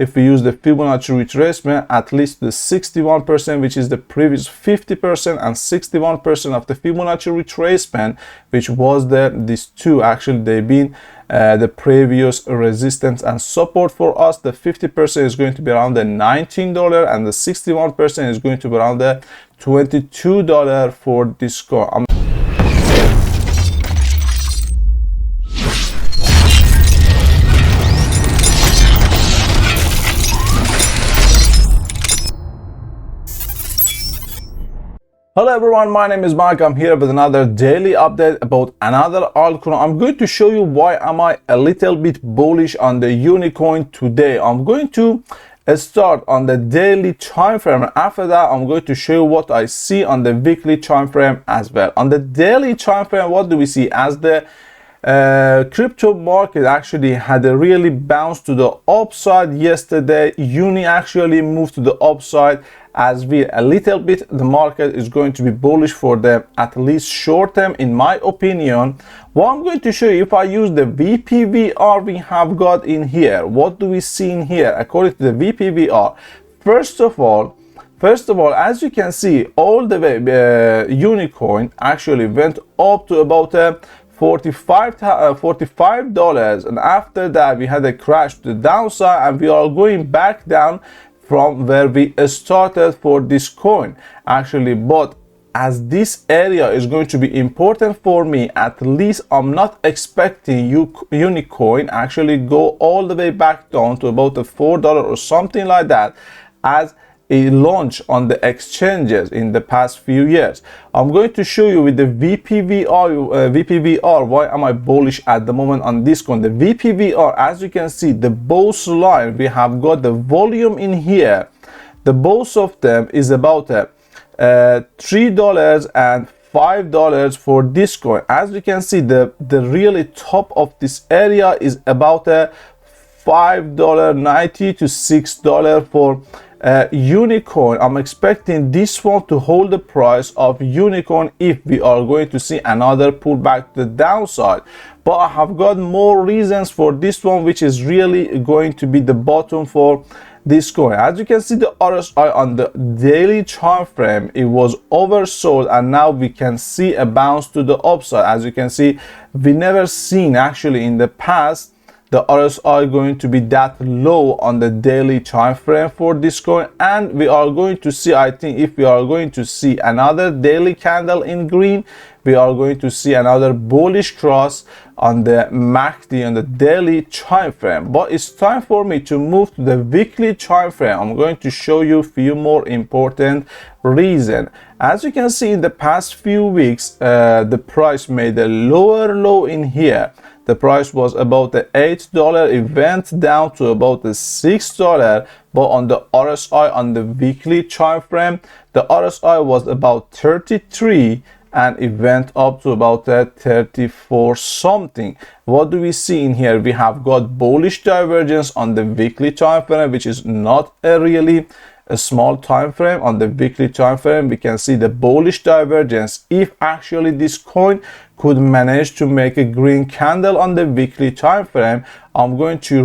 if we use the Fibonacci retracement, at least the 61%, which is the previous 50% and 61% of the Fibonacci retracement, which was these two, actually they've been the previous resistance and support for us. The 50% is going to be around the $19 and the 61% is going to be around the $22 for this coin. Hello everyone, my name is Mike. I'm here with another daily update about another altcoin. I'm going to show you why am I a little bit bullish on the UniCoin today. I'm going to start on the daily time frame, and after that I'm going to show you what I see on the weekly time frame as well. On the daily time frame, what do we see? As the crypto market actually had a really bounce to the upside yesterday, Uni actually moved to the upside as we a little bit. The market is going to be bullish for the at least short term, in my opinion. What I'm going to show you, if I use the VPVR we have got in here, what do we see in here according to the VPVR? First of all, as you can see, all the way UniCoin actually went up to about $45, and after that we had a crash to the downside, and we are going back down from where we started for this coin actually. But as this area is going to be important for me, at least I'm not expecting UniCoin actually go all the way back down to about the $4 or something like that as a launch on the exchanges in the past few years. I'm going to show you with the VPVR why am I bullish at the moment on this coin. The VPVR, as you can see, the both line, we have got the volume in here. The both of them is about $3 and $5 for this coin. As you can see, the really top of this area is about $5.90 to $6 for UniCoin. I'm expecting this one to hold the price of UniCoin if we are going to see another pullback to the downside. But I have got more reasons for this one, which is really going to be the bottom for this coin. As you can see, the RSI on the daily time frame, it was oversold, and now we can see a bounce to the upside. As you can see, we never seen actually in the past the RSI going to be that low on the daily time frame for this coin. And we are going to see, I think if we are going to see another daily candle in green, we are going to see another bullish cross on the MACD on the daily time frame. But it's time for me to move to the weekly time frame. I'm going to show you a few more important reasons. As you can see, in the past few weeks, the price made a lower low in here. The price was about the $8. It went down to about the $6. But on the RSI on the weekly time frame, the RSI was about 33 and it went up to about 34 something. What do we see in here? We have got bullish divergence on the weekly time frame, which is not a small time frame. On the weekly time frame, we can see the bullish divergence. If actually this coin could manage to make a green candle on the weekly time frame, I'm going to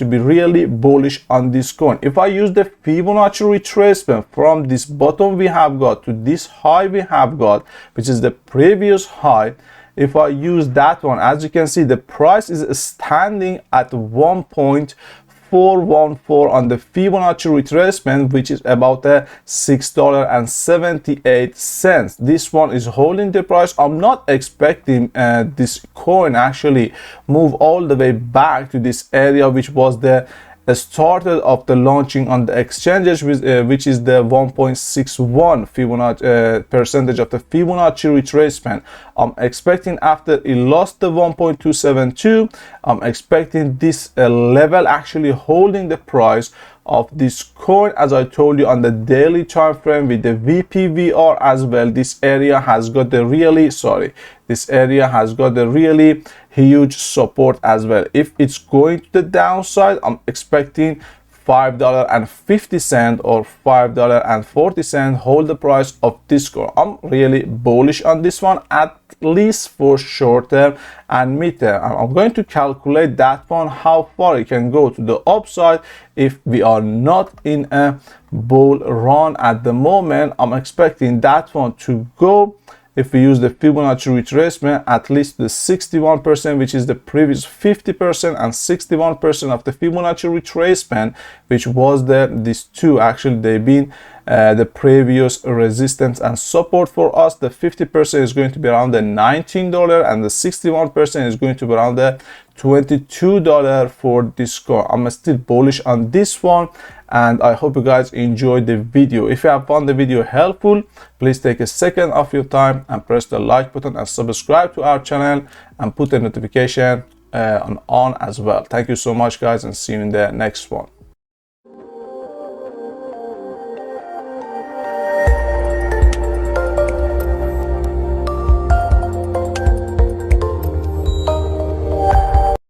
be really bullish on this coin. If I use the Fibonacci retracement from this bottom we have got to this high we have got, which is the previous high, if I use that one, as you can see, the price is standing at 1.414 on the Fibonacci retracement, which is about $6.78. This one is holding the price. I'm not expecting this coin actually move all the way back to this area, which was the started of the launching on the exchanges, which is the 1.61 Fibonacci percentage of the Fibonacci retracement. I'm expecting after it lost the 1.272, I'm expecting this level actually holding the price of this coin. As I told you, on the daily time frame with the VPVR as well, this area has got the really huge support as well. If it's going to the downside, I'm expecting $5.50 or $5.40 hold the price of this coin. I'm really bullish on this one, at least for short term and mid term. I'm going to calculate that one, how far it can go to the upside if we are not in a bull run at the moment. I'm expecting that one to go, if we use the Fibonacci retracement, at least the 61%, which is the previous 50%, and 61% of the Fibonacci retracement, which was these two, actually they've been the previous resistance and support for us. The 50% is going to be around the $19, and the 61% is going to be around the $22 for this coin. I'm still bullish on this one, and I hope you guys enjoyed the video. If you have found the video helpful, please take a second of your time and press the like button and subscribe to our channel and put the notification on as well. Thank you so much, guys, and see you in the next one.